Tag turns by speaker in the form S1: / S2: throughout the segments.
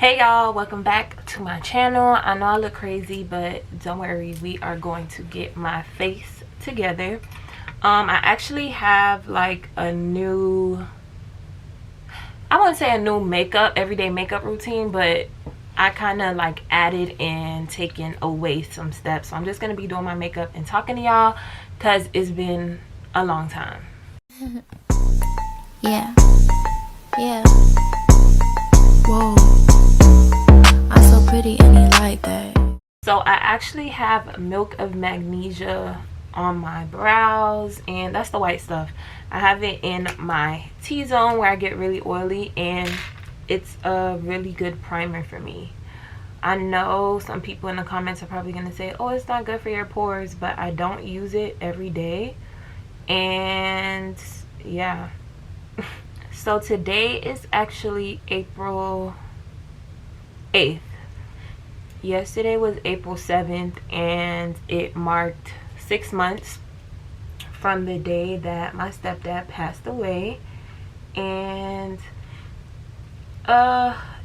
S1: Hey y'all, welcome back to my channel. I know I look crazy, but don't worry, we are going to get my face together. I actually have like a new, I wouldn't say a new everyday makeup routine, but I kind of like added and taken away some steps. So I'm just going to be doing my makeup and talking to y'all because it's been a long time.
S2: Yeah. Whoa. I'm so pretty and you like that.
S1: So I actually have Milk of Magnesia on my brows, and that's the white stuff. I have it in my T-zone where I get really oily, and it's a really good primer for me. I know some people in the comments are probably going to say, oh, it's not good for your pores, but I don't use it every day. And yeah. So today is actually April 8th. Yesterday was April 7th, and it marked 6 months from the day that my stepdad passed away. And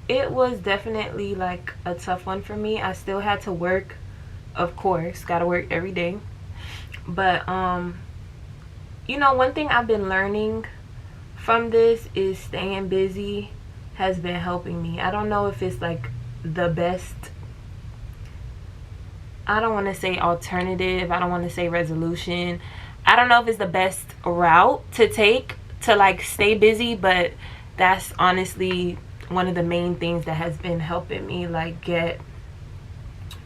S1: it was definitely like a tough one for me. I still had to work, of course, gotta work every day. But you know, one thing I've been learning from this is staying busy has been helping me. I don't know if it's like the best, I don't want to say alternative, I don't want to say resolution, I don't know if it's the best route to take to like stay busy, but that's honestly one of the main things that has been helping me like get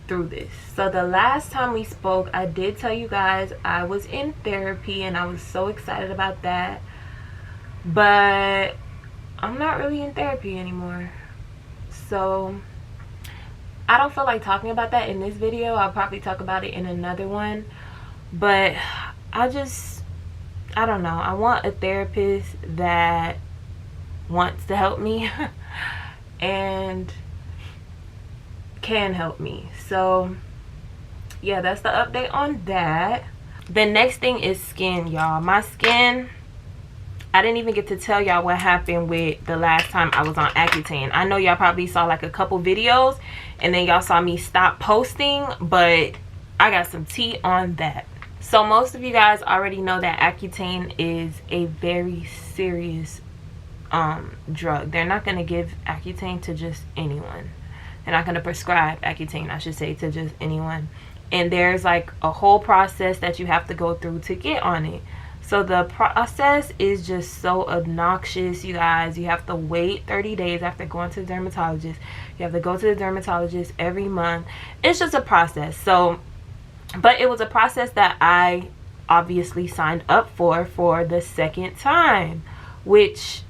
S1: through this. So the last time we spoke, I did tell you guys I was in therapy, and I was so excited about that, but I'm not really in therapy anymore. So I don't feel like talking about that in this video. I'll probably talk about it in another one. But I don't know. I want a therapist that wants to help me and can help me. So yeah, that's the update on that. The next thing is skin, y'all. My skin, I didn't even get to tell y'all what happened with the last time I was on Accutane. I know y'all probably saw like a couple videos and then y'all saw me stop posting, but I got some tea on that. So most of you guys already know that Accutane is a very serious drug. They're not going to give Accutane to just anyone. They're not going to prescribe Accutane, I should say, to just anyone. And there's like a whole process that you have to go through to get on it. So the process is just so obnoxious, you guys. You have to wait 30 days after going to the dermatologist. You have to go to the dermatologist every month. It's just a process. So, but it was a process that I obviously signed up for the second time, which,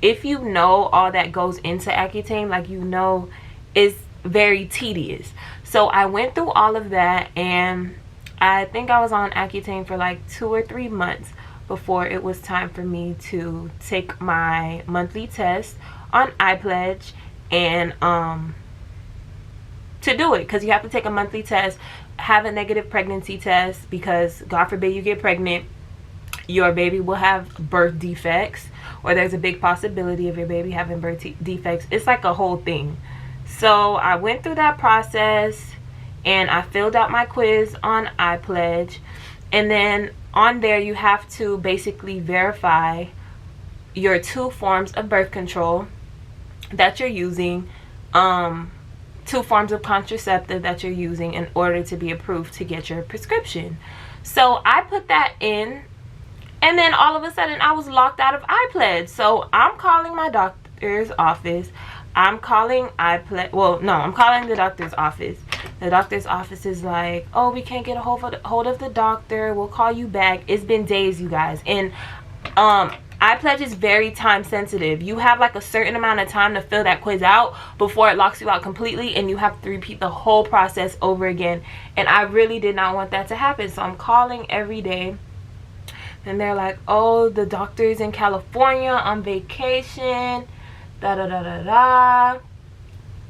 S1: if you know all that goes into Accutane, like, you know, is very tedious. So I went through all of that, and I think I was on Accutane for like 2 or 3 months before it was time for me to take my monthly test on iPledge, and to do it, because you have to take a monthly test, have a negative pregnancy test, because God forbid you get pregnant, your baby will have birth defects, or there's a big possibility of your baby having birth defects. It's like a whole thing. So I went through that process, and I filled out my quiz on iPledge, and then on there you have to basically verify your 2 forms of birth control that you're using, 2 forms of contraceptive that you're using in order to be approved to get your prescription. So I put that in, and then all of a sudden I was locked out of iPledge. So I'm calling my doctor's office. I'm calling iPledge. Well, no, I'm calling the doctor's office. The doctor's office is like, oh, we can't get a hold of the doctor. We'll call you back. It's been days, you guys. And iPledge is very time sensitive. You have like a certain amount of time to fill that quiz out before it locks you out completely, and you have to repeat the whole process over again. And I really did not want that to happen. So I'm calling every day, and they're like, oh, the doctor's in California on vacation, da da da da da.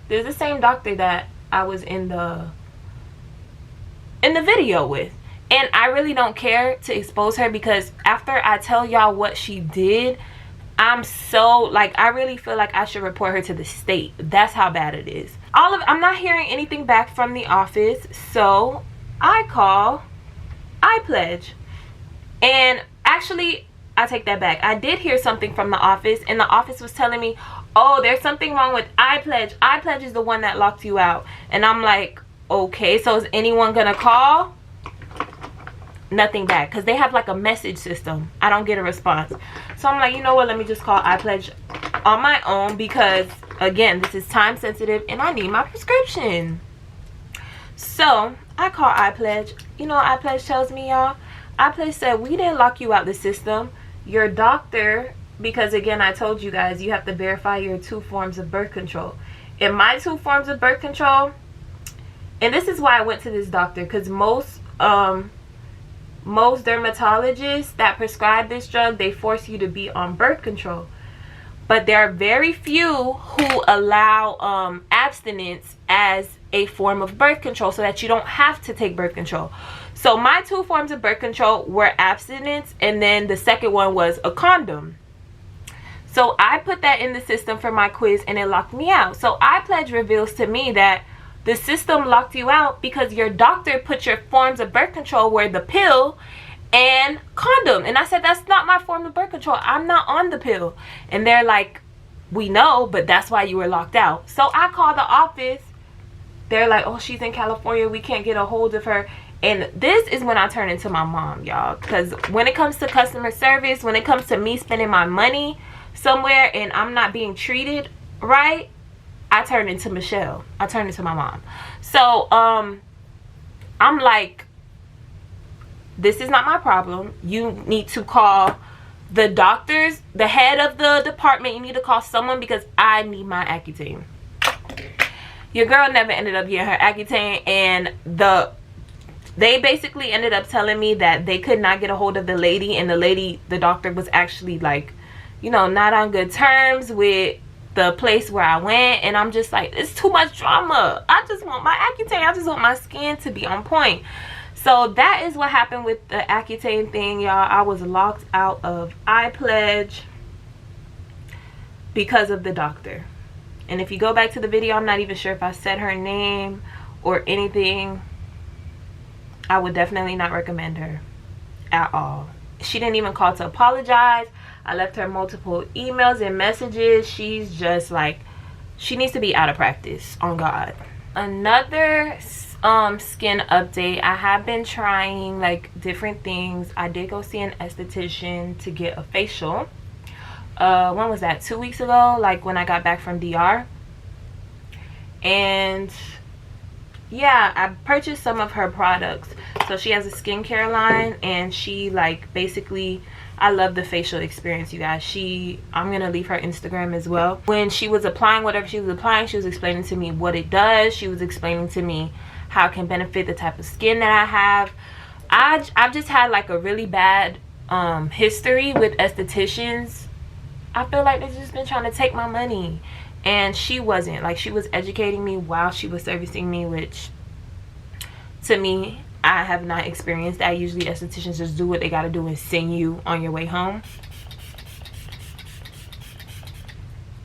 S1: There's the same doctor that I was in the video with, and I really don't care to expose her, because after I tell y'all what she did, I'm so, like, I really feel like I should report her to the state. That's how bad it is. I'm not hearing anything back from the office, so I call iPledge. And actually, I take that back. I did hear something from the office, and the office was telling me, oh, there's something wrong with iPledge. iPledge is the one that locked you out. And I'm like, okay, so is anyone gonna call? Nothing back, because they have like a message system. I don't get a response. So I'm like, you know what, let me just call iPledge on my own, because again, this is time sensitive and I need my prescription. So I call iPledge. You know what iPledge tells me, y'all? iPledge said, we didn't lock you out the system. Your doctor, because again, I told you guys, you have to verify your 2 forms of birth control. In my 2 forms of birth control, and this is why I went to this doctor, because most dermatologists that prescribe this drug, they force you to be on birth control. But there are very few who allow abstinence as a form of birth control, so that you don't have to take birth control. So my 2 forms of birth control were abstinence, and then the second one was a condom. So I put that in the system for my quiz, and it locked me out. So iPledge reveals to me that the system locked you out because your doctor put your forms of birth control were the pill and condom. And I said, that's not my form of birth control. I'm not on the pill. And they're like, we know, but that's why you were locked out. So I called the office. They're like, oh, she's in California. We can't get a hold of her. And this is when I turn into my mom, y'all. Because when it comes to customer service, when it comes to me spending my money somewhere and I'm not being treated right, I turned into Michelle. I turned into my mom. So I'm like, this is not my problem. You need to call the doctors, the head of the department. You need to call someone, because I need my Accutane. Your girl never ended up getting her Accutane, and they basically ended up telling me that they could not get a hold of the lady, and the doctor was actually like, you know, not on good terms with the place where I went. And I'm just like, it's too much drama. I just want my Accutane. I just want my skin to be on point. So that is what happened with the Accutane thing, y'all. I was locked out of iPledge because of the doctor. And if you go back to the video, I'm not even sure if I said her name or anything. I would definitely not recommend her at all. She didn't even call to apologize. I left her multiple emails and messages. She's just like, she needs to be out of practice, on God. Another skin update. I have been trying like different things. I did go see an esthetician to get a facial. When was that? 2 weeks ago, like when I got back from DR. And yeah, I purchased some of her products. So she has a skincare line, and she like basically, I love the facial experience, you guys. I'm gonna leave her Instagram as well. When she was applying whatever she was applying, she was explaining to me what it does. She was explaining to me how it can benefit the type of skin that I have. I've just had like a really bad history with estheticians. I feel like they've just been trying to take my money, and she wasn't. Like, she was educating me while she was servicing me, which to me, I have not experienced that. Usually estheticians just do what they gotta do and send you on your way home,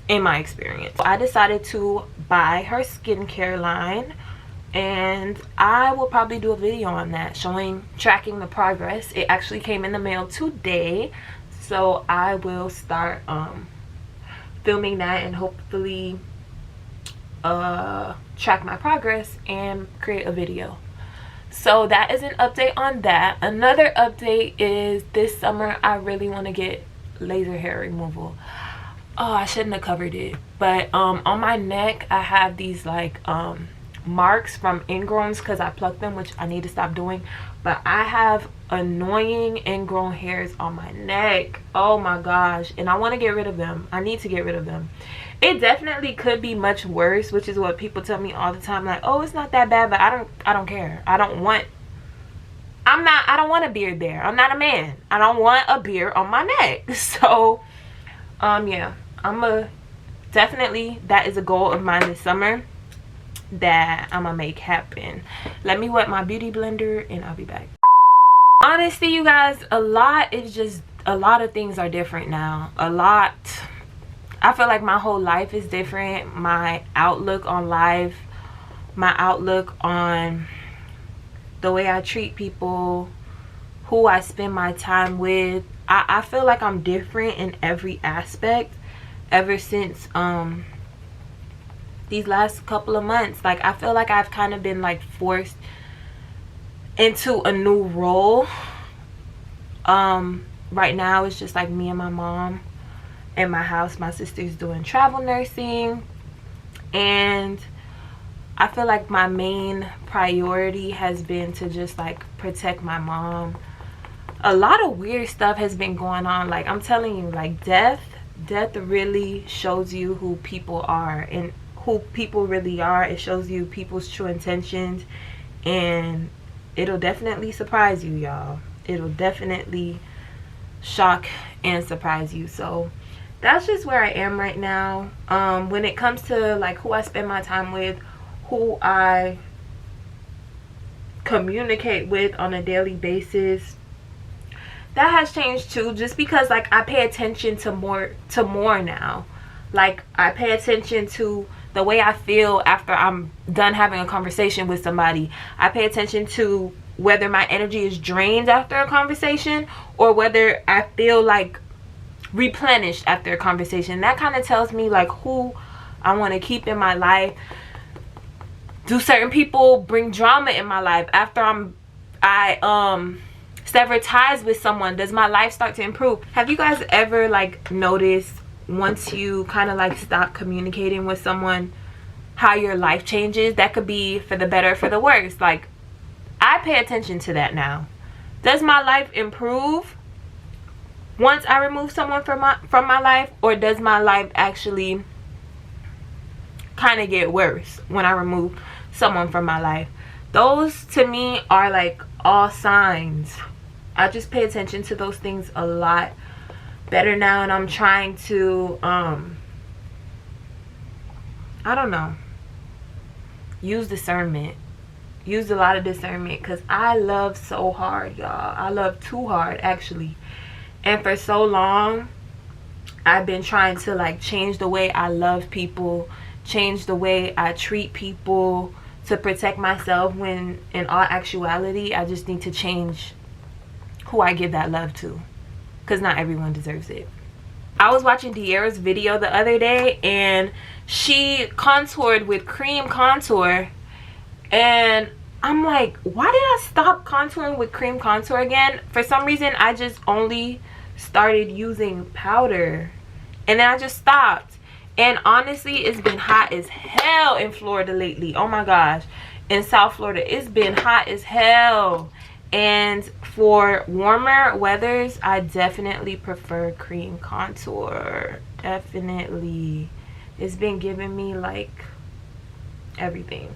S1: in my experience. I decided to buy her skincare line, and I will probably do a video on that, tracking the progress. It actually came in the mail today, so I will start filming that and hopefully track my progress and create a video. So that is an update on that. Another update is this summer I really want to get laser hair removal. Oh, I shouldn't have covered it, but on my neck I have these like marks from ingrowns because I plucked them, which I need to stop doing. But I have annoying ingrown hairs on my neck. Oh my gosh, and I want to get rid of them. I need to get rid of them. It definitely could be much worse, which is what people tell me all the time, like, oh, it's not that bad. But I don't care. I don't want a beard there. I'm not a man. I don't want a beard on my neck. So yeah, definitely, that is a goal of mine this summer that I'm gonna make happen. Let me wet my beauty blender and I'll be back. Honestly, you guys, a lot is just a lot of things are different now. I feel like my whole life is different. My outlook on life, my outlook on the way I treat people, who I spend my time with. I feel like I'm different in every aspect ever since these last couple of months. Like, I feel like I've kind of been like forced into a new role. Right now it's just like me and my mom in my house. My sister's doing travel nursing, and I feel like my main priority has been to just like protect my mom. A lot of weird stuff has been going on. Like, I'm telling you, like, death really shows you who people are and who people really are. It shows you people's true intentions, and it'll definitely surprise you, y'all. It'll definitely shock and surprise you. So that's just where I am right now. When it comes to like who I spend my time with, who I communicate with on a daily basis, that has changed too, just because like I pay attention to more now. Like, I pay attention to the way I feel after I'm done having a conversation with somebody. I pay attention to whether my energy is drained after a conversation or whether I feel like replenished after a conversation. That kind of tells me like who I want to keep in my life. Do certain people bring drama in my life? After I sever ties with someone, does my life start to improve? Have you guys ever like noticed, once you kind of like stop communicating with someone, how your life changes? That could be for the better or for the worse. Like, I pay attention to that now. Does my life improve once I remove someone from my life, or does my life actually kind of get worse when I remove someone from my life? Those to me are like all signs. I just pay attention to those things a lot better now, and I'm trying to I don't know, use discernment. Use a lot of discernment, because I love so hard, y'all. I love too hard, actually. And for so long I've been trying to like change the way I love people, change the way I treat people to protect myself, when in all actuality I just need to change who I give that love to, because not everyone deserves it. I was watching De'Ara's video the other day, and she contoured with cream contour, and I'm like, why did I stop contouring with cream contour again? For some reason I just only started using powder, and then I just stopped. And honestly, it's been hot as hell in Florida lately. Oh my gosh. In South Florida, it's been hot as hell. And for warmer weathers, I definitely prefer cream contour. Definitely. It's been giving me like everything.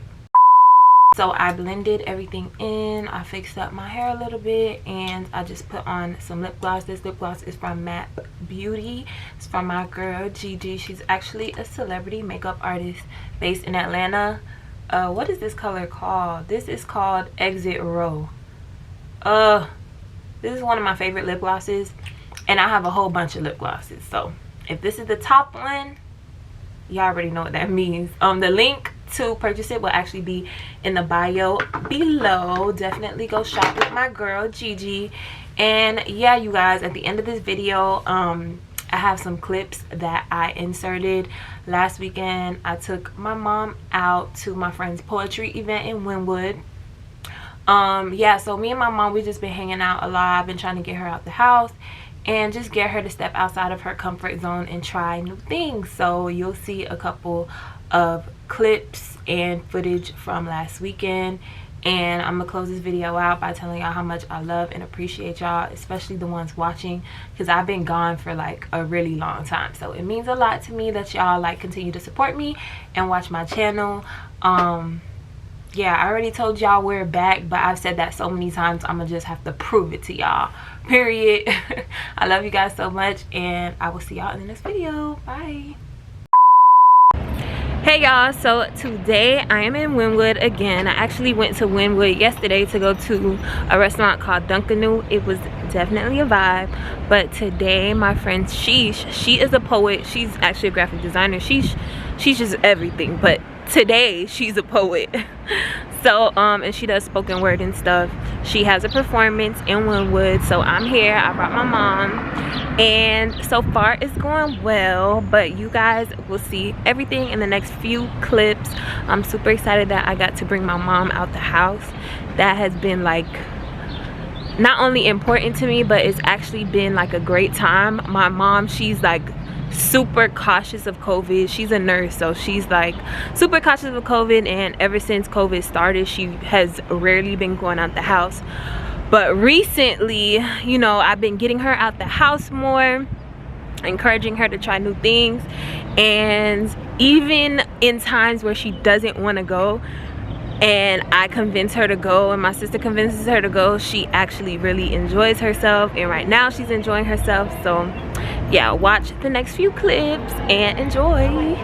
S1: So I blended everything in. I fixed up my hair a little bit, and I just put on some lip gloss. This lip gloss is from Matte Beauty. It's from my girl Gigi. She's actually a celebrity makeup artist based in Atlanta. What is this color called? This is called Exit Row. This is one of my favorite lip glosses, and I have a whole bunch of lip glosses. So if this is the top one, y'all already know what that means. The link to purchase it will actually be in the bio below. Definitely go shop with my girl Gigi. And yeah, you guys, at the end of this video, I have some clips that I inserted. Last weekend I took my mom out to my friend's poetry event in Wynwood. Yeah, so me and my mom, we just been hanging out a lot. I've been trying to get her out the house and just get her to step outside of her comfort zone and try new things. So you'll see a couple of clips and footage from last weekend, and I'm gonna close this video out by telling y'all how much I love and appreciate y'all, especially the ones watching, because I've been gone for like a really long time. So it means a lot to me that y'all like continue to support me and watch my channel. Yeah, I already told y'all we're back, but I've said that so many times, I'm gonna just have to prove it to y'all, period. I love you guys so much, and I will see y'all in the next video. Bye. Hey Hey y'all, so today I am in Wynwood again. I actually went to Wynwood yesterday to go to a restaurant called Dunkanoo. It was definitely a vibe. But today my friend Sheesh, she is a poet. She's actually a graphic designer. She's just everything, but today she's a poet. So and she does spoken word and stuff. She has a performance in Wynwood, so I'm here. I brought my mom, and so far it's going well, but you guys will see everything in the next few clips. I'm super excited that I got to bring my mom out the house. That has been like not only important to me, but it's actually been like a great time. My mom, she's like super cautious of COVID. She's a nurse, so she's like super cautious of COVID, and ever since COVID started, she has rarely been going out the house. But recently, you know, I've been getting her out the house more, encouraging her to try new things, and even in times where she doesn't want to go and I convince her to go and my sister convinces her to go, she actually really enjoys herself, and right now she's enjoying herself. So yeah, watch the next few clips and enjoy.